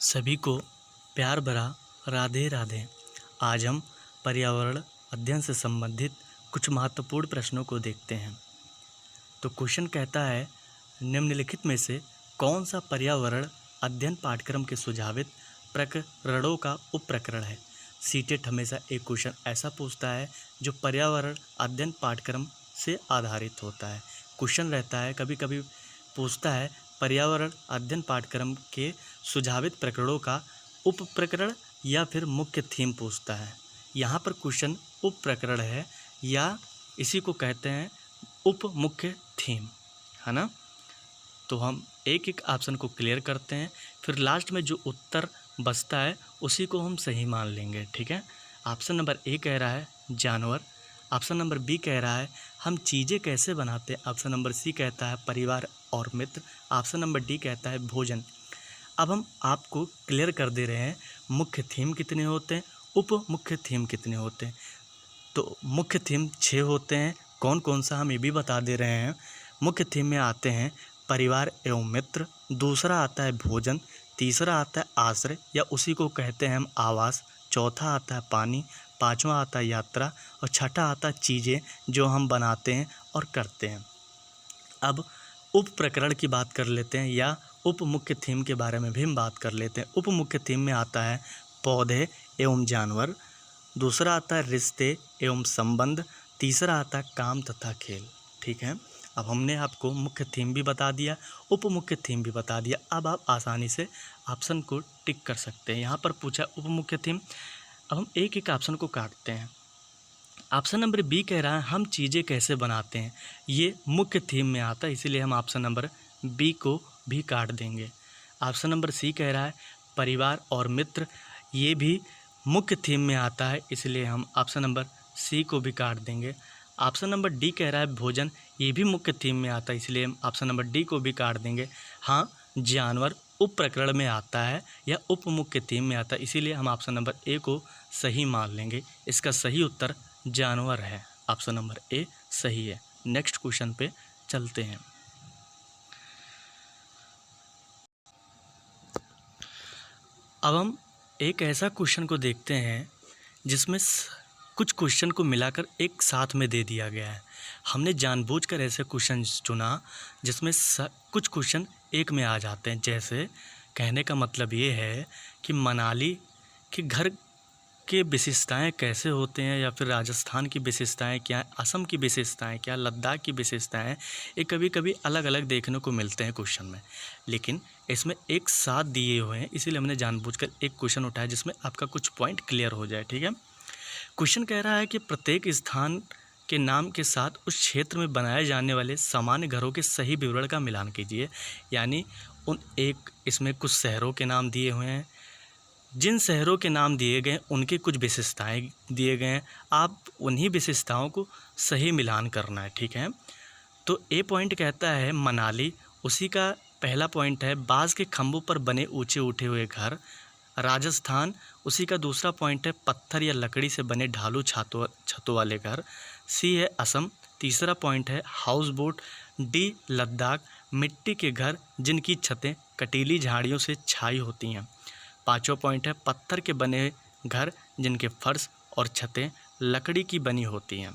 सभी को प्यार भरा राधे राधे। आज हम पर्यावरण अध्ययन से संबंधित कुछ महत्वपूर्ण प्रश्नों को देखते हैं। तो क्वेश्चन कहता है, निम्नलिखित में से कौन सा पर्यावरण अध्ययन पाठ्यक्रम के सुझावित प्रकरणों का उप प्रकरण है। सीटेट हमेशा एक क्वेश्चन ऐसा पूछता है जो पर्यावरण अध्ययन पाठ्यक्रम से आधारित होता है। क्वेश्चन रहता है, कभी कभी पूछता है पर्यावरण अध्ययन पाठ्यक्रम के सुझावित प्रकरणों का उप प्रकरण या फिर मुख्य थीम पूछता है। यहाँ पर क्वेश्चन उप प्रकरण है या इसी को कहते हैं उप मुख्य थीम, है ना। तो हम एक एक ऑप्शन को क्लियर करते हैं, फिर लास्ट में जो उत्तर बचता है उसी को हम सही मान लेंगे, ठीक है। ऑप्शन नंबर ए कह रहा है जानवर, ऑप्शन नंबर बी कह रहा है हम चीज़ें कैसे बनाते हैं, ऑप्शन नंबर सी कहता है परिवार और मित्र, ऑप्शन नंबर डी कहता है भोजन। अब हम आपको क्लियर कर दे रहे हैं मुख्य थीम कितने होते हैं, उप मुख्य थीम कितने होते हैं। तो मुख्य थीम 6 होते हैं, कौन कौन सा हम ये भी बता दे रहे हैं। मुख्य थीम में आते हैं परिवार एवं मित्र, दूसरा आता है भोजन, तीसरा आता है आश्रय या उसी को कहते हैं हम आवास, चौथा आता है पानी, पांचवा आता है यात्रा और छठा आता है चीज़ें जो हम बनाते हैं और करते हैं। अब उप प्रकरण की बात कर लेते हैं या उप मुख्य थीम के बारे में भी हम बात कर लेते हैं। उप मुख्य थीम में आता है पौधे एवं जानवर, दूसरा आता है रिश्ते एवं संबंध, तीसरा आता है काम तथा खेल, ठीक है। अब हमने आपको मुख्य थीम भी बता दिया, उप मुख्य थीम भी बता दिया। अब आप आसानी से ऑप्शन को टिक कर सकते हैं। यहाँ पर पूछा उप मुख्य थीम, अब हम एक एक ऑप्शन को काटते हैं। ऑप्शन नंबर बी कह रहा है हम चीज़ें कैसे बनाते हैं, ये मुख्य थीम में आता है, इसीलिए हम ऑप्शन नंबर बी को भी काट देंगे। ऑप्शन नंबर सी कह रहा है परिवार और मित्र, ये भी मुख्य थीम में आता है, इसलिए हम ऑप्शन नंबर सी को भी काट देंगे। ऑप्शन नंबर डी कह रहा है भोजन, ये भी मुख्य थीम में आता है, इसलिए हम ऑप्शन नंबर डी को भी काट देंगे। हाँ, जानवर उप प्रकरण में आता है या उप मुख्य थीम में आता है, इसीलिए हम ऑप्शन नंबर ए को सही मान लेंगे। इसका सही उत्तर जानवर है, ऑप्शन नंबर ए सही है। नेक्स्ट क्वेश्चन पे चलते हैं। अब हम एक ऐसा क्वेश्चन को देखते हैं जिसमें कुछ क्वेश्चन को मिलाकर एक साथ में दे दिया गया है। हमने जानबूझकर ऐसे क्वेश्चन चुना जिसमें कुछ क्वेश्चन एक में आ जाते हैं। जैसे कहने का मतलब ये है कि मनाली के घर के विशेषताएं कैसे होते हैं, या फिर राजस्थान की विशेषताएं क्या, असम की विशेषताएं क्या, लद्दाख की विशेषताएं, ये कभी कभी अलग अलग देखने को मिलते हैं क्वेश्चन में, लेकिन इसमें एक साथ दिए हुए हैं, इसीलिए हमने जानबूझकर एक क्वेश्चन उठाया जिसमें आपका कुछ पॉइंट क्लियर हो जाए, ठीक है। क्वेश्चन कह रहा है कि प्रत्येक स्थान के नाम के साथ उस क्षेत्र में बनाए जाने वाले सामान्य घरों के सही विवरण का मिलान कीजिए। यानी इसमें कुछ शहरों के नाम दिए हुए हैं, जिन शहरों के नाम दिए गए उनके कुछ विशेषताएं दिए गए हैं, आप उन्हीं विशेषताओं को सही मिलान करना है, ठीक है। तो ए पॉइंट कहता है मनाली, उसी का पहला पॉइंट है बाँस के खंभों पर बने ऊंचे उठे हुए घर। राजस्थान, उसी का दूसरा पॉइंट है पत्थर या लकड़ी से बने ढालू छतों वाले घर। सी है असम, तीसरा पॉइंट है हाउस बोट। डी लद्दाख, मिट्टी के घर जिनकी छतें कटीली झाड़ियों से छाई होती हैं। पांचवा पॉइंट है पत्थर के बने घर जिनके फर्श और छतें लकड़ी की बनी होती हैं।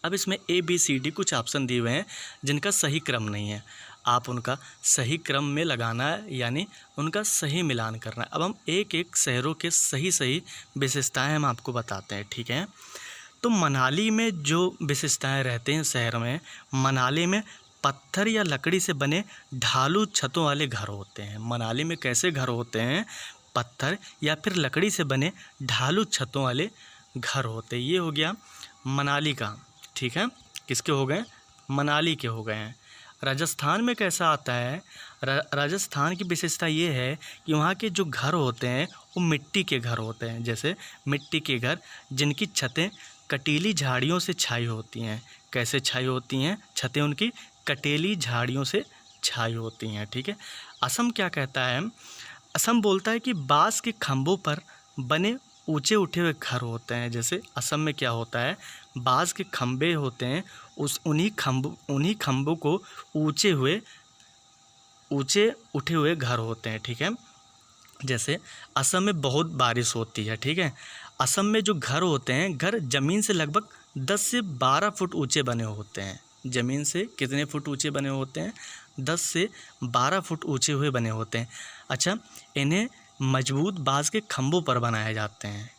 अब इसमें ए बी सी डी कुछ ऑप्शन दिए हुए हैं जिनका सही क्रम नहीं है, आप उनका सही क्रम में लगाना है, यानी उनका सही मिलान करना है। अब हम एक एक शहरों के सही सही विशेषताएं हम आपको बताते हैं, ठीक है। तो मनाली में जो विशेषताएं रहते हैं शहर में, मनाली में पत्थर या लकड़ी से बने ढालू छतों वाले घर होते हैं। मनाली में कैसे घर होते हैं, पत्थर या फिर लकड़ी से बने ढालू छतों वाले घर होते हैं। ये हो गया मनाली का, ठीक है। किसके हो गए, मनाली के हो गए हैं। राजस्थान में कैसा आता है, राजस्थान की विशेषता ये है कि वहाँ के जो घर होते हैं वो मिट्टी के घर होते हैं। जैसे मिट्टी के घर जिनकी छतें कटीली झाड़ियों से छाई होती हैं। कैसे छाई होती हैं, छतें उनकी कटीली झाड़ियों से छाई होती हैं, ठीक है। असम क्या कहता है, असम बोलता है कि बाँस के खंभों पर बने ऊंचे उठे हुए घर होते हैं। जैसे असम में क्या होता है, बाँस के खंभे होते हैं, उन्हीं खंभों को ऊंचे उठे हुए घर होते हैं, ठीक है। जैसे असम में बहुत बारिश होती है, ठीक है। असम में जो घर होते हैं, घर ज़मीन से लगभग 10 से 12 फुट ऊंचे बने होते हैं। ज़मीन से कितने फुट ऊंचे बने होते हैं? 10 से 12 फुट ऊंचे हुए बने होते हैं। अच्छा, इन्हें मजबूत बाँस के खंभों पर बनाए जाते हैं।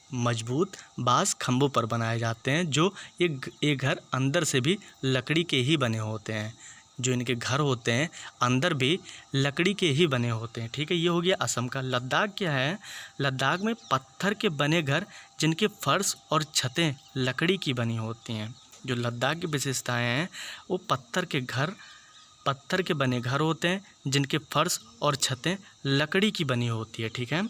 मजबूत बाँस खंभों पर बनाए जाते हैं। जो ये घर अंदर से भी लकड़ी के ही बने होते हैं। जो इनके घर होते हैं अंदर भी लकड़ी के ही बने होते हैं, ठीक है। ये हो गया असम का। लद्दाख क्या है? लद्दाख में पत्थर के बने घर जिनके फर्श और छतें लकड़ी की बनी होती हैं। जो लद्दाख की विशेषताएं हैं वो पत्थर के बने घर होते हैं जिनके फर्श और छतें लकड़ी की बनी होती है, ठीक है।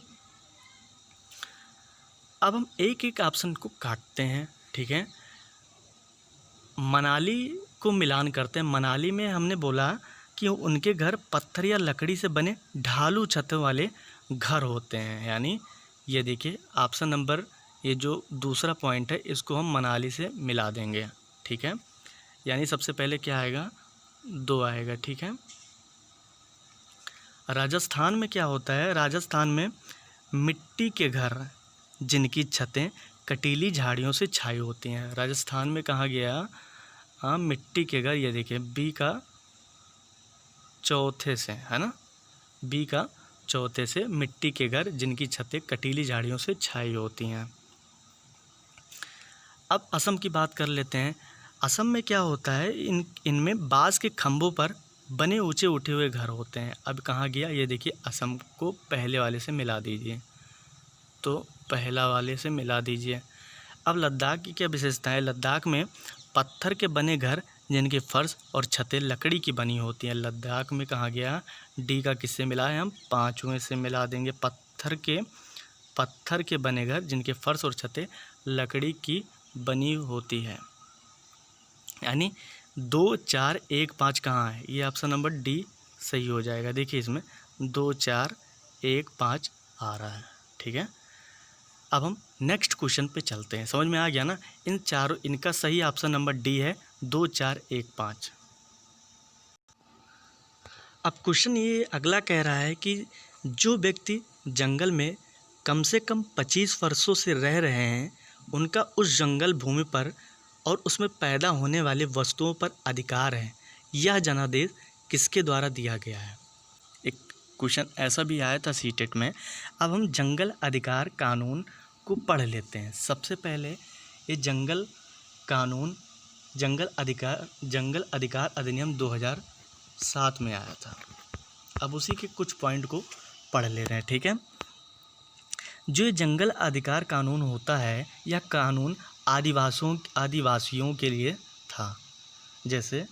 अब हम एक एक ऑप्शन को काटते हैं, ठीक है। मनाली को मिलान करते हैं। मनाली में हमने बोला कि उनके घर पत्थर या लकड़ी से बने ढालू छतों वाले घर होते हैं। यानी ये देखिए ऑप्शन नंबर, ये जो दूसरा पॉइंट है इसको हम मनाली से मिला देंगे, ठीक है। यानी सबसे पहले क्या आएगा? 2 आएगा, ठीक है। राजस्थान में क्या होता है? राजस्थान में मिट्टी के घर जिनकी छतें कटीली झाड़ियों से छाई होती हैं। राजस्थान में कहाँ गया? हाँ, मिट्टी के घर। ये देखिए बी का चौथे से, है ना। बी का चौथे से मिट्टी के घर जिनकी छतें कटीली झाड़ियों से छाई होती हैं। अब असम की बात कर लेते हैं। असम में क्या होता है? इनमें बाँस के खंभों पर बने ऊंचे उठे हुए घर होते हैं। अब कहाँ गया? ये देखिए असम को पहले वाले से मिला दीजिए, तो पहला वाले से मिला दीजिए। अब लद्दाख की क्या विशेषता है? लद्दाख में पत्थर के बने घर जिनके फर्श और छतें लकड़ी की बनी होती हैं। लद्दाख में कहाँ गया? डी का किससे मिला है? हम 5वें से मिला देंगे। पत्थर के बने घर जिनके फर्श और छतें लकड़ी की बनी होती है। यानी 2, 4, 1, 5 कहाँ है? ये ऑप्शन नंबर डी सही हो जाएगा। देखिए इसमें 2, 4, 1, 5 आ रहा है, ठीक है। अब हम नेक्स्ट क्वेश्चन पे चलते हैं। समझ में आ गया ना? इन चारों, इनका सही ऑप्शन नंबर डी है, 2, 4, 1, 5। अब क्वेश्चन ये अगला कह रहा है कि जो व्यक्ति जंगल में कम से कम 25 वर्षों से रह रहे हैं, उनका उस जंगल भूमि पर और उसमें पैदा होने वाले वस्तुओं पर अधिकार है। यह जनादेश किसके द्वारा दिया गया है? एक क्वेश्चन ऐसा भी आया था सीटेट में। अब हम जंगल अधिकार कानून को पढ़ लेते हैं। सबसे पहले ये जंगल अधिकार अधिनियम 2007 में आया था। अब उसी के कुछ पॉइंट को पढ़ ले रहे हैं, ठीक है। जो ये जंगल अधिकार कानून होता है, यह कानून आदिवासियों के लिए था। जैसे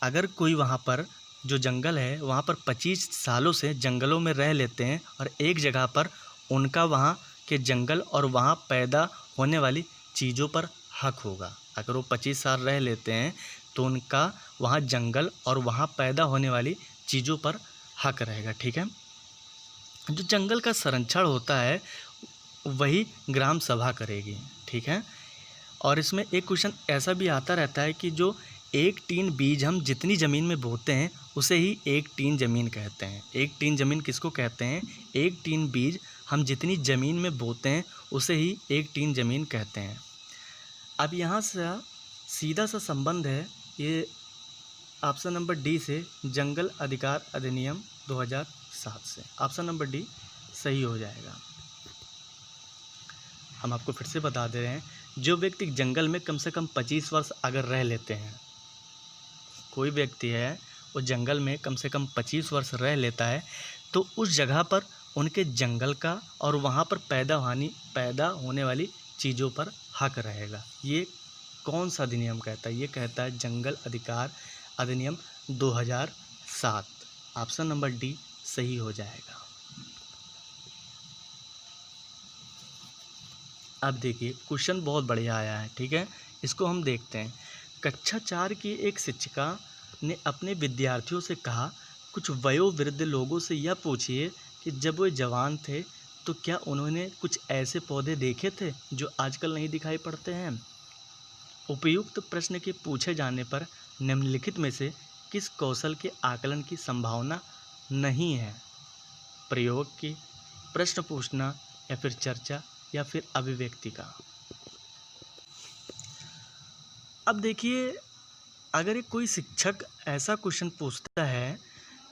अगर कोई वहाँ पर जो जंगल है वहाँ पर 25 सालों से जंगलों में रह लेते हैं और एक जगह पर उनका वहाँ के जंगल और वहाँ पैदा होने वाली चीज़ों पर हक होगा। अगर वो 25 साल रह लेते हैं तो उनका वहाँ जंगल और वहाँ पैदा होने वाली चीज़ों पर हक रहेगा, ठीक है। जो जंगल का संरक्षण होता है वही ग्राम सभा करेगी, ठीक है। और इसमें एक क्वेश्चन ऐसा भी आता रहता है कि जो 1 टीन बीज हम जितनी ज़मीन में बोते हैं उसे ही 1 टीन ज़मीन कहते हैं। 1 टीन ज़मीन किसको कहते हैं? 1 टीन बीज हम जितनी ज़मीन में बोते हैं उसे ही 1 टीन ज़मीन कहते हैं। अब यहाँ से सीधा सा संबंध है ये ऑप्शन नंबर डी से, जंगल अधिकार अधिनियम 2007 से। ऑप्शन नंबर डी सही हो जाएगा। हम आपको फिर से बता दे रहे हैं, जो व्यक्ति जंगल में कम से कम 25 वर्ष अगर रह लेते हैं, कोई व्यक्ति है वो जंगल में कम से कम 25 वर्ष रह लेता है, तो उस जगह पर उनके जंगल का और वहाँ पर पैदा होने वाली चीज़ों पर हक रहेगा। ये कौन सा अधिनियम कहता है? ये कहता है जंगल अधिकार अधिनियम 2007। ऑप्शन नंबर डी सही हो जाएगा। अब देखिए क्वेश्चन बहुत बढ़िया आया है, ठीक है। इसको हम देखते हैं। कक्षा 4 की एक शिक्षिका ने अपने विद्यार्थियों से कहा, कुछ वयोवृद्ध लोगों से यह पूछिए कि जब वे जवान थे तो क्या उन्होंने कुछ ऐसे पौधे देखे थे जो आजकल नहीं दिखाई पड़ते हैं। उपयुक्त प्रश्न के पूछे जाने पर निम्नलिखित में से किस कौशल के आकलन की संभावना नहीं है? प्रयोग की, प्रश्न पूछना, या फिर चर्चा, या फिर अभिव्यक्ति का। अब देखिए, अगर एक कोई शिक्षक ऐसा क्वेश्चन पूछता है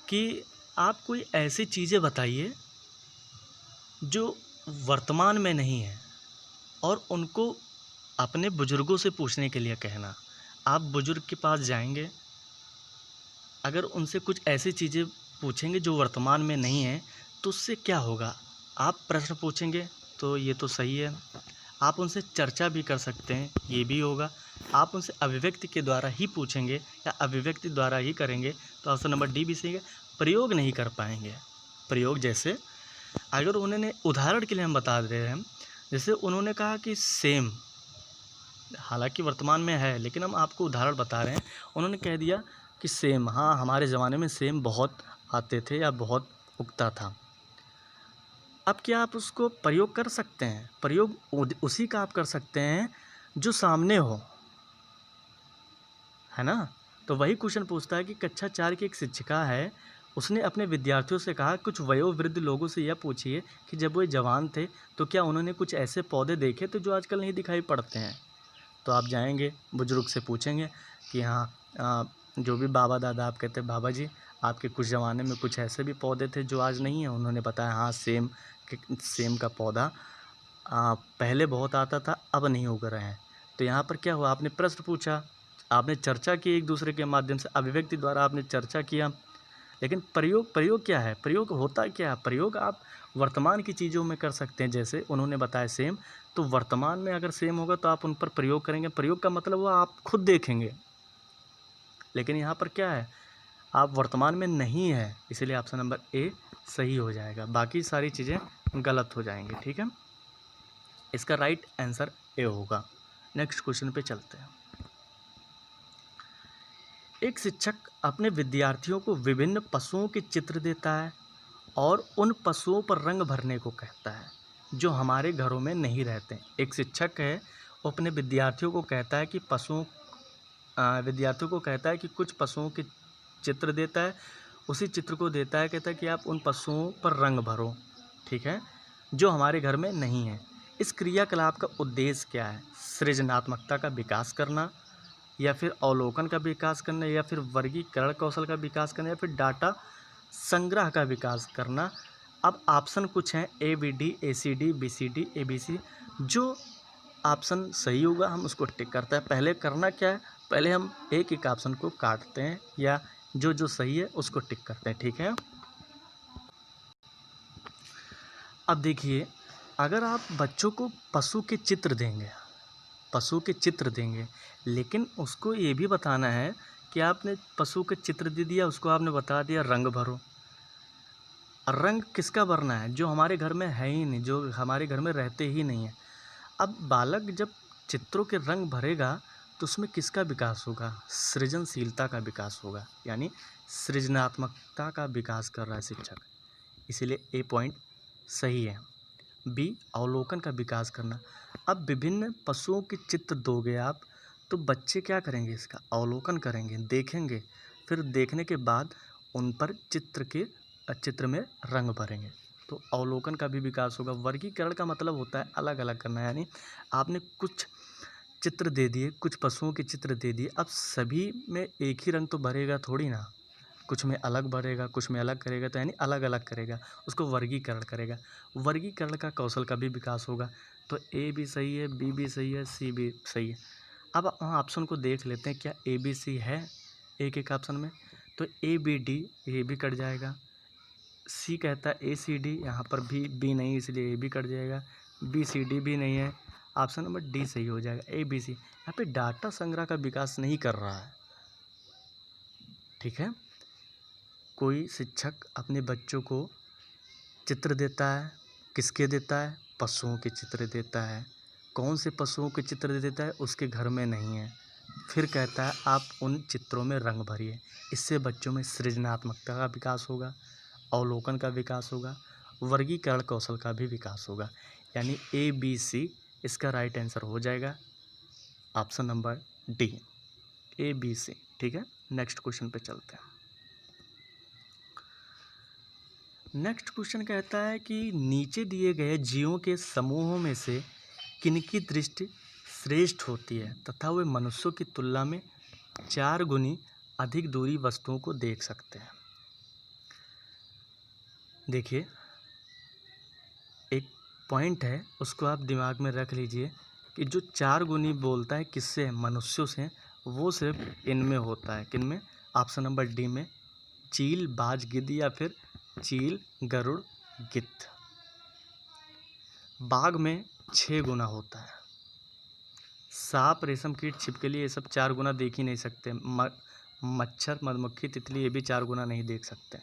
कि आप कोई ऐसी चीज़ें बताइए जो वर्तमान में नहीं है, और उनको अपने बुजुर्गों से पूछने के लिए कहना। आप बुजुर्ग के पास जाएंगे, अगर उनसे कुछ ऐसी चीज़ें पूछेंगे जो वर्तमान में नहीं है, तो उससे क्या होगा? आप प्रश्न पूछेंगे तो ये तो सही है, आप उनसे चर्चा भी कर सकते हैं, ये भी होगा। आप उनसे अभिव्यक्ति के द्वारा ही पूछेंगे या अभिव्यक्ति द्वारा ही करेंगे, तो ऑप्शन नंबर डी भी सही है। प्रयोग नहीं कर पाएंगे। प्रयोग जैसे, अगर उन्होंने, उदाहरण के लिए हम बता दे रहे हैं, जैसे उन्होंने कहा कि सेम, हालांकि वर्तमान में है, लेकिन हम आपको उदाहरण बता रहे हैं। उन्होंने कह दिया कि सेम, हाँ हमारे ज़माने में सेम बहुत आते थे या बहुत उगता था। अब क्या आप उसको प्रयोग कर सकते हैं? प्रयोग उसी का आप कर सकते हैं जो सामने हो, है ना? तो वही क्वेश्चन पूछता है कि कक्षा 4 की एक शिक्षिका है, उसने अपने विद्यार्थियों से कहा, कुछ वयोवृद्ध लोगों से यह पूछिए कि जब वो जवान थे तो क्या उन्होंने कुछ ऐसे पौधे देखे थे जो आजकल नहीं दिखाई पड़ते हैं। तो आप जाएंगे, बुजुर्ग से पूछेंगे कि हाँ, जो भी बाबा दादा आप कहते हैं, बाबा जी आपके कुछ ज़माने में कुछ ऐसे भी पौधे थे जो आज नहीं है। उन्होंने बताया हाँ, सेम का पौधा पहले बहुत आता था, अब नहीं उग रहे हैं। तो यहाँ पर क्या हुआ, आपने प्रश्न पूछा, आपने चर्चा की एक दूसरे के माध्यम से, अभिव्यक्ति द्वारा आपने चर्चा किया। लेकिन प्रयोग क्या है? प्रयोग होता क्या है? प्रयोग आप वर्तमान की चीज़ों में कर सकते हैं। जैसे उन्होंने बताया सेम, तो वर्तमान में अगर सेम होगा तो आप उन पर प्रयोग करेंगे। प्रयोग का मतलब वो आप खुद देखेंगे, लेकिन यहाँ पर क्या है, आप वर्तमान में नहीं है, इसीलिए ऑप्शन नंबर ए सही हो जाएगा, बाकी सारी चीज़ें गलत हो जाएंगी। ठीक है, इसका राइट आंसर ए होगा। नेक्स्ट क्वेश्चन पे चलते हैं। एक शिक्षक अपने विद्यार्थियों को विभिन्न पशुओं के चित्र देता है और उन पशुओं पर रंग भरने को कहता है जो हमारे घरों में नहीं रहते। एक शिक्षक है, वो अपने विद्यार्थियों को कहता है कि विद्यार्थियों को कहता है कि कुछ पशुओं के चित्र देता है, उसी चित्र को देता है, कहता है कि आप उन पशुओं पर रंग भरो, ठीक है, जो हमारे घर में नहीं है। इस क्रियाकलाप का उद्देश्य क्या है? सृजनात्मकता का विकास करना, या फिर अवलोकन का विकास करना, या फिर वर्गीकरण कौशल का विकास करना, या फिर डाटा संग्रह का विकास करना। अब ऑप्शन कुछ हैं, A B D, A C D, B C D, A B C. जो ऑप्शन सही होगा हम उसको टिक करते हैं। पहले करना क्या है, पहले हम एक एक ऑप्शन को काटते हैं, या जो जो सही है उसको टिक करते हैं। ठीक है, अब देखिए, अगर आप बच्चों को पशु के चित्र देंगे, लेकिन उसको ये भी बताना है कि आपने पशु के चित्र दे दिया, उसको आपने बता दिया रंग भरो। रंग किसका भरना है? जो हमारे घर में है ही नहीं, जो हमारे घर में रहते ही नहीं है। अब बालक जब चित्रों के रंग भरेगा तो उसमें किसका विकास होगा? सृजनशीलता का विकास होगा, यानी सृजनात्मकता का विकास कर रहा है शिक्षक, इसीलिए ए पॉइंट सही है। बी, अवलोकन का विकास करना। अब विभिन्न पशुओं के चित्र दोगे आप, तो बच्चे क्या करेंगे? इसका अवलोकन करेंगे, देखेंगे, फिर देखने के बाद उन पर चित्र में रंग भरेंगे, तो अवलोकन का भी विकास होगा। वर्गीकरण का मतलब होता है अलग अलग करना, यानी आपने कुछ चित्र दे दिए, कुछ पशुओं के चित्र दे दिए, अब सभी में एक ही रंग तो भरेगा थोड़ी ना, कुछ में अलग भरेगा, कुछ में अलग करेगा, तो यानी अलग अलग करेगा, उसको वर्गीकरण करेगा। वर्गीकरण का कौशल का भी विकास होगा। तो ए भी सही है, बी भी सही है, सी भी सही है। अब हम ऑप्शन को देख लेते हैं, क्या ए बी सी है एक एक ऑप्शन में? तो ए बी डी, ए भी कट जाएगा। सी कहता है ए सी डी, यहाँ पर भी बी नहीं, इसलिए ए भी कट जाएगा। बी सी डी भी नहीं है, ऑप्शन नंबर डी सही हो जाएगा, ए बी सी। यहाँ पे डाटा संग्रह का विकास नहीं कर रहा है। ठीक है, कोई शिक्षक अपने बच्चों को चित्र देता है, किसके देता है? पशुओं के चित्र देता है। कौन से पशुओं के चित्र देता है? उसके घर में नहीं है। फिर कहता है आप उन चित्रों में रंग भरिए। इससे बच्चों में सृजनात्मकता का विकास होगा, अवलोकन का विकास होगा, वर्गीकरण कौशल का भी विकास होगा, यानी ए बी सी इसका राइट आंसर हो जाएगा, option number D, A B C. ठीक है, नेक्स्ट क्वेश्चन पे चलते हैं। नेक्स्ट क्वेश्चन कहता है कि नीचे दिए गए जीवों के समूहों में से किनकी दृष्टि श्रेष्ठ होती है तथा वे मनुष्यों की तुलना में 4 गुनी अधिक दूरी वस्तुओं को देख सकते हैं। देखिए, एक पॉइंट है, उसको आप दिमाग में रख लीजिए कि जो 4 गुनी बोलता है किससे, मनुष्यों से, वो सिर्फ इनमें होता है। किनमें? ऑप्शन नंबर डी में, चील, बाज, गिद्ध या फिर चील, गरुड़, गिद्ध। बाघ में 6 गुना होता है। सांप, रेशम कीट, छिपकली ये सब 4 गुना देख ही नहीं सकते। मच्छर, मधुमक्खी, तितली ये भी 4 गुना नहीं देख सकते।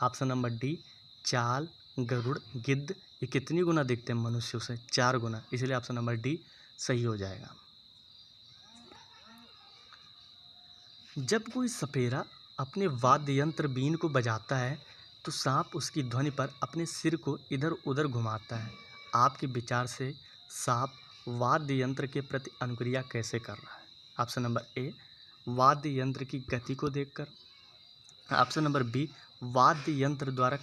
ऑप्शन नंबर डी, चाल, गरुड़, गिद्ध ये कितनी गुना देखते हैं मनुष्यों से? 4 गुना। इसलिए ऑप्शन नंबर डी सही हो जाएगा। जब कोई सपेरा अपने वाद्य यंत्र बीन को बजाता है तो सांप उसकी ध्वनि पर अपने सिर को इधर उधर घुमाता है। आपके विचार से सांप वाद्य यंत्र के प्रति अनुक्रिया कैसे कर रहा है? ऑप्शन नंबर ए, वाद्य यंत्र की गति को देखकर। ऑप्शन नंबर बी, वाद्य यंत्र द्वारा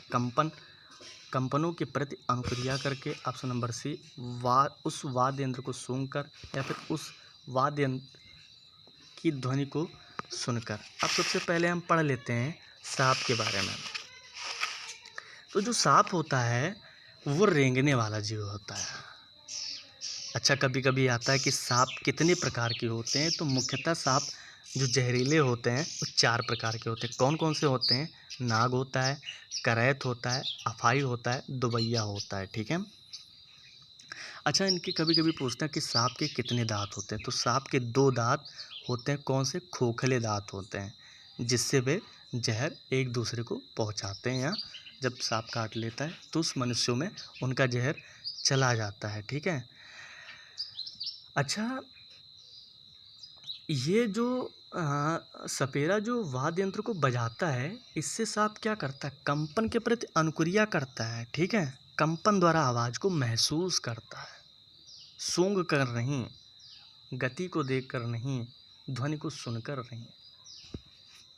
कंपनों के प्रति अनुक्रिया करके। ऑप्शन नंबर सी, उस वाद्य यंत्र को सूंघकर या फिर उस वाद्य यंत्र की ध्वनि को सुनकर। अब सबसे पहले हम पढ़ लेते हैं सांप के बारे में। तो जो सांप होता है वो रेंगने वाला जीव होता है। अच्छा, कभी कभी आता है कि सांप कितने प्रकार के होते हैं, तो मुख्यतः सांप जो जहरीले होते हैं वो 4 प्रकार के होते हैं। कौन कौन से होते हैं? नाग होता है, करैत होता है, अफाई होता है, दुबैया होता है। ठीक है। अच्छा, इनके कभी कभी पूछते हैं कि सांप के कितने दांत होते हैं, तो सांप के 2 दांत होते हैं। कौन से? खोखले दांत होते हैं, जिससे वे जहर एक दूसरे को पहुंचाते हैं, या जब सांप काट लेता है तो उस मनुष्यों में उनका जहर चला जाता है। ठीक है। अच्छा, ये जो सपेरा जो वाद्य यंत्र को बजाता है, इससे सांप क्या करता है? कंपन के प्रति अनुक्रिया करता है। ठीक है। कंपन द्वारा आवाज़ को महसूस करता है, सूंघ कर नहीं, गति को देख कर नहीं, ध्वनि को सुनकर नहीं।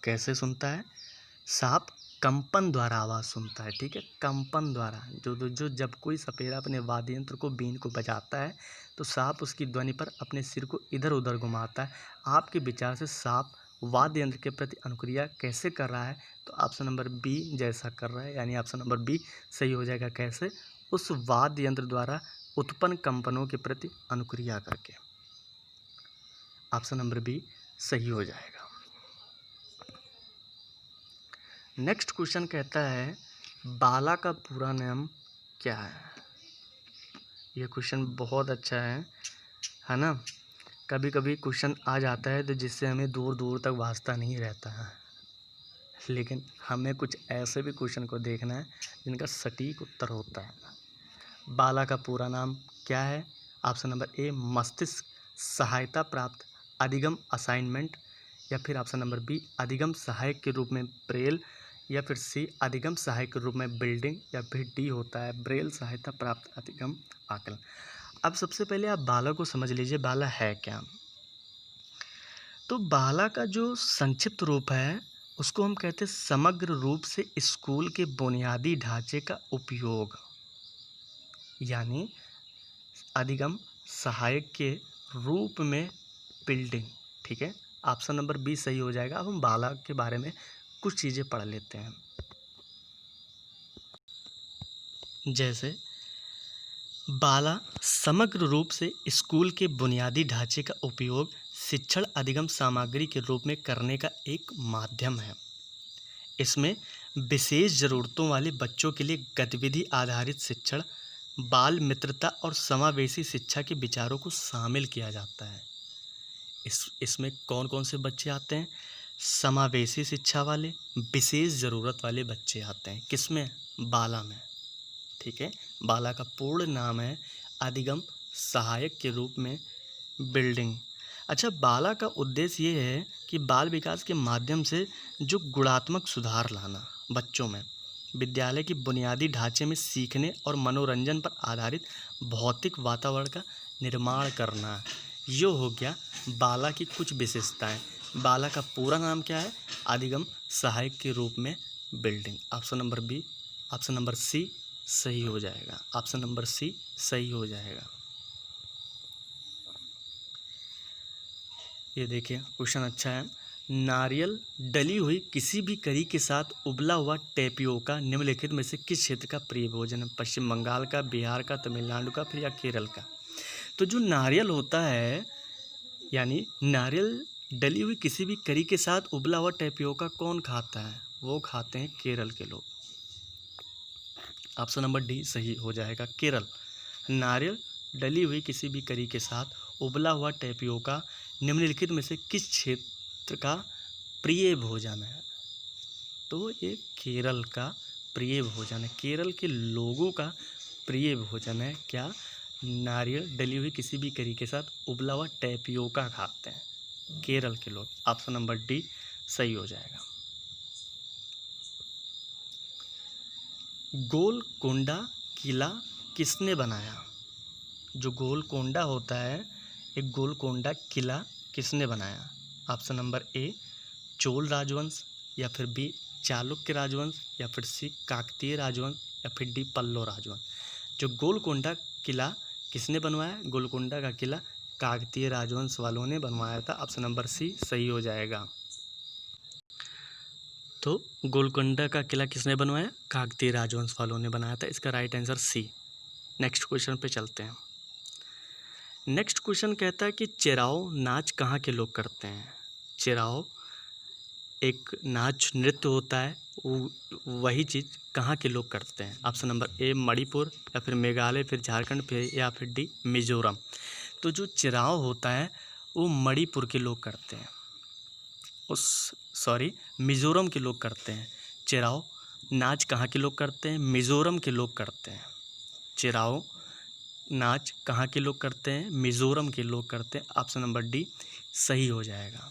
कैसे सुनता है? सांप कंपन द्वारा आवाज़ सुनता है। ठीक है। कंपन द्वारा जो जब कोई सपेरा अपने वाद्य यंत्र को बीन को बजाता है तो सांप उसकी ध्वनि पर अपने सिर को इधर उधर घुमाता है। आपके विचार से सांप वाद्य यंत्र के प्रति अनुक्रिया कैसे कर रहा है? तो ऑप्शन नंबर बी जैसा कर रहा है, यानी ऑप्शन नंबर बी सही हो जाएगा। कैसे? उस वाद्य यंत्र द्वारा उत्पन्न कंपनों के प्रति अनुक्रिया करके। ऑप्शन नंबर बी सही हो जाएगा। नेक्स्ट क्वेश्चन कहता है बाला का पूरा नाम क्या है? ये क्वेश्चन बहुत अच्छा है ना। कभी कभी क्वेश्चन आ जाता है तो जिससे हमें दूर दूर तक वास्ता नहीं रहता है, लेकिन हमें कुछ ऐसे भी क्वेश्चन को देखना है जिनका सटीक उत्तर होता है। बाला का पूरा नाम क्या है? ऑप्शन नंबर ए, मस्तिष्क सहायता प्राप्त अधिगम असाइनमेंट, या फिर ऑप्शन नंबर बी, अधिगम सहायक के रूप में ब्रेल, या फिर सी, अधिगम सहायक के रूप में बिल्डिंग, या फिर डी होता है ब्रेल सहायता प्राप्त अधिगम आकलन। अब सबसे पहले आप बाला को समझ लीजिए, बाला है क्या। तो बाला का जो संक्षिप्त रूप है उसको हम कहते हैं समग्र रूप से स्कूल के बुनियादी ढांचे का उपयोग, यानी अधिगम सहायक के रूप में बिल्डिंग। ठीक है। ऑप्शन नंबर बी सही हो जाएगा। अब हम बाला के बारे में कुछ चीज़ें पढ़ लेते हैं। जैसे बाला समग्र रूप से स्कूल के बुनियादी ढांचे का उपयोग शिक्षण अधिगम सामग्री के रूप में करने का एक माध्यम है। इसमें विशेष ज़रूरतों वाले बच्चों के लिए गतिविधि आधारित शिक्षण, बाल मित्रता और समावेशी शिक्षा के विचारों को शामिल किया जाता है। इसमें कौन कौन से बच्चे आते हैं? समावेशी शिक्षा वाले, विशेष ज़रूरत वाले बच्चे आते हैं। किसमें? बाला में। ठीक है। बाला का पूर्ण नाम है अधिगम सहायक के रूप में बिल्डिंग। अच्छा, बाला का उद्देश्य ये है कि बाल विकास के माध्यम से जो गुणात्मक सुधार लाना, बच्चों में विद्यालय की बुनियादी ढांचे में सीखने और मनोरंजन पर आधारित भौतिक वातावरण का निर्माण करना, ये हो गया बाला की कुछ विशेषताएं। बाला का पूरा नाम क्या है? अधिगम सहायक के रूप में building. Option number B option number C सही हो जाएगा। ऑप्शन नंबर सी सही हो जाएगा। ये देखिए क्वेश्चन अच्छा है। नारियल डली हुई किसी भी करी के साथ उबला हुआ टेपियोका निम्नलिखित में से किस क्षेत्र का प्रिय भोजन है? पश्चिम बंगाल का, बिहार का, तमिलनाडु का, फिर या केरल का? तो जो नारियल होता है, यानी नारियल डली हुई किसी भी करी के साथ उबला हुआ टेपियोका कौन खाता है? वो खाते हैं केरल के लोग। ऑप्शन नंबर डी सही हो जाएगा, केरल। नारियल डली हुई किसी भी करी के साथ उबला हुआ टेपियोका निम्नलिखित में से किस क्षेत्र का प्रिय भोजन है? तो ये केरल का प्रिय भोजन है, केरल के लोगों का प्रिय भोजन है। क्या? नारियल डली हुई किसी भी करी के साथ उबला हुआ टेपियोका खाते हैं केरल के लोग। ऑप्शन नंबर डी सही हो जाएगा। गोलकोंडा किला किसने बनाया? जो गोलकोंडा होता है, एक गोलकोंडा किला किसने बनाया? ऑप्शन नंबर ए चोल राजवंश, या फिर बी चालुक्य राजवंश, या फिर सी काकतीय राजवंश, या फिर डी पल्लव राजवंश। जो गोलकोंडा किला किसने बनवाया? गोलकोंडा का किला काकतीय राजवंश वालों ने बनवाया था। ऑप्शन नंबर सी सही हो जाएगा। तो गोलकोंडा का किला किसने बनवाया? काकतीय राजवंश वालों ने बनाया था। इसका right answer C. Next question पे चलते हैं। नेक्स्ट क्वेश्चन कहता है कि चेराओ नाच कहाँ के लोग करते हैं? चेराओ एक नाच नृत्य होता है, वही चीज़ कहाँ के लोग करते हैं? ऑप्शन नंबर ए मणिपुर, या फिर मेघालय, फिर झारखंड, फिर या फिर डी मिजोरम। तो जो चेराओ होता है वो मणिपुर के लोग करते हैं, मिज़ोरम के लोग करते हैं। चेराओ नाच कहाँ के लोग करते हैं? मिज़ोरम के लोग करते हैं। चेराओ नाच कहाँ के लोग करते हैं? मिज़ोरम के लोग करते हैं। ऑप्शन नंबर डी सही हो जाएगा।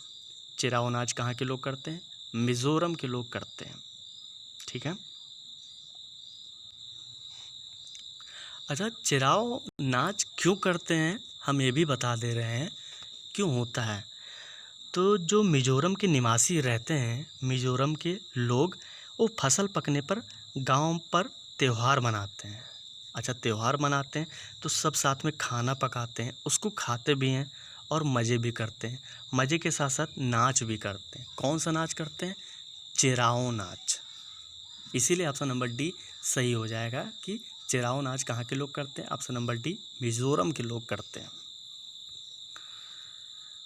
चेराओ नाच कहाँ के लोग करते हैं? मिज़ोरम के लोग करते हैं। ठीक है। अच्छा, चेराओ नाच क्यों करते हैं हम ये भी बता दे रहे हैं क्यों होता है। तो जो मिज़ोरम के निवासी रहते हैं, मिज़ोरम के लोग, वो फसल पकने पर गांव पर त्यौहार मनाते हैं। अच्छा, त्यौहार मनाते हैं तो सब साथ में खाना पकाते हैं, उसको खाते भी हैं और मज़े भी करते हैं। मज़े के साथ साथ नाच भी करते हैं। कौन सा नाच करते हैं? चेराओ नाच। इसीलिए ऑप्शन नंबर डी सही हो जाएगा कि चेराओ नाच कहाँ के लोग करते हैं? ऑप्शन नंबर डी मिज़ोरम के लोग करते हैं।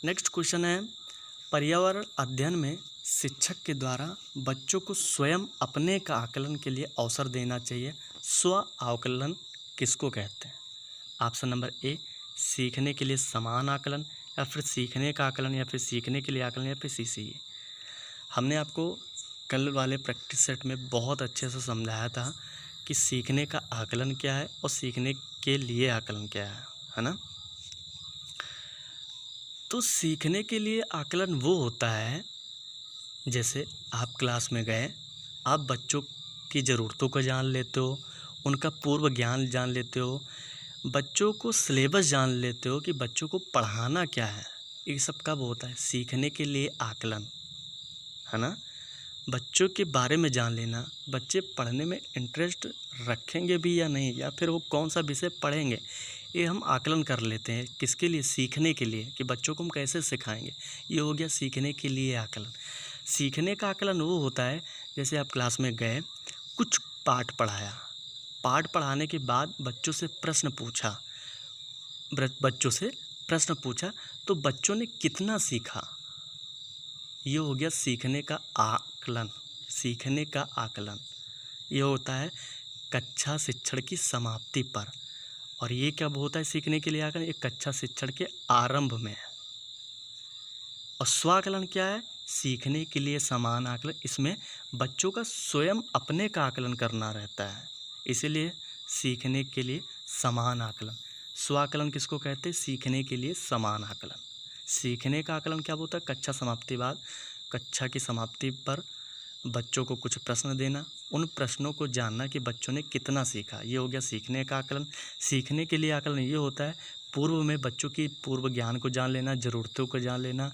नेक्स्ट क्वेश्चन है, पर्यावरण अध्ययन में शिक्षक के द्वारा बच्चों को स्वयं अपने का आकलन के लिए अवसर देना चाहिए। स्व आकलन किसको कहते हैं? ऑप्शन नंबर ए सीखने के लिए समान आकलन, या फिर सीखने का आकलन, या फिर सीखने के लिए आकलन, या फिर सीसीए। हमने आपको कल वाले प्रैक्टिस सेट में बहुत अच्छे से समझाया था कि सीखने का आकलन क्या है और सीखने के लिए आकलन क्या है ना। तो सीखने के लिए आकलन वो होता है, जैसे आप क्लास में गए, आप बच्चों की ज़रूरतों को जान लेते हो, उनका पूर्व ज्ञान जान लेते हो, बच्चों को सिलेबस जान लेते हो कि बच्चों को पढ़ाना क्या है। ये सब कब होता है? सीखने के लिए आकलन, है ना। बच्चों के बारे में जान लेना, बच्चे पढ़ने में इंटरेस्ट रखेंगे भी या नहीं, या फिर वो कौन सा विषय पढ़ेंगे, ये हम आकलन कर लेते हैं। किसके लिए? सीखने के लिए, कि बच्चों को हम कैसे सिखाएंगे। ये हो गया सीखने के लिए आकलन। सीखने का आकलन वो होता है, जैसे आप क्लास में गए, कुछ पाठ पढ़ाया, पाठ पढ़ाने के बाद बच्चों से प्रश्न पूछा तो बच्चों ने कितना सीखा। ये हो गया सीखने का आकलन। सीखने का आकलन ये होता है कक्षा शिक्षण की समाप्ति पर, और ये कब होता है सीखने के लिए आकलन? ये कक्षा शिक्षण के आरंभ में। और स्वाकलन क्या है? सीखने के लिए समान आकलन। इसमें बच्चों का स्वयं अपने का आकलन करना रहता है, इसीलिए सीखने के लिए समान आकलन। स्वाकलन किसको कहते हैं? सीखने के लिए समान आकलन। सीखने का आकलन क्या होता है? कक्षा समाप्ति बाद, कक्षा की समाप्ति पर बच्चों को कुछ प्रश्न देना, उन प्रश्नों को जानना कि बच्चों ने कितना सीखा। ये हो गया सीखने का आकलन। सीखने के लिए आकलन ये होता है पूर्व में बच्चों की पूर्व ज्ञान को जान लेना, ज़रूरतों को जान लेना,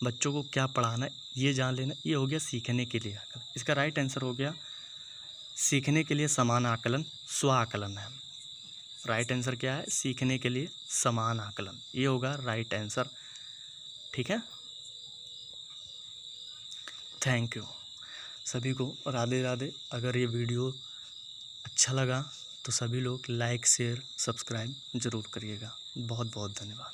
बच्चों को क्या पढ़ाना ये जान लेना। ये हो गया सीखने के लिए आकलन। इसका राइट आंसर हो गया सीखने के लिए समान आकलन स्व आकलन है। राइट आंसर क्या है? सीखने के लिए समान आकलन, ये होगा राइट आंसर। ठीक है, थैंक यू सभी को, राधे राधे। अगर ये वीडियो अच्छा लगा तो सभी लोग लाइक शेयर सब्सक्राइब ज़रूर करिएगा। बहुत बहुत धन्यवाद।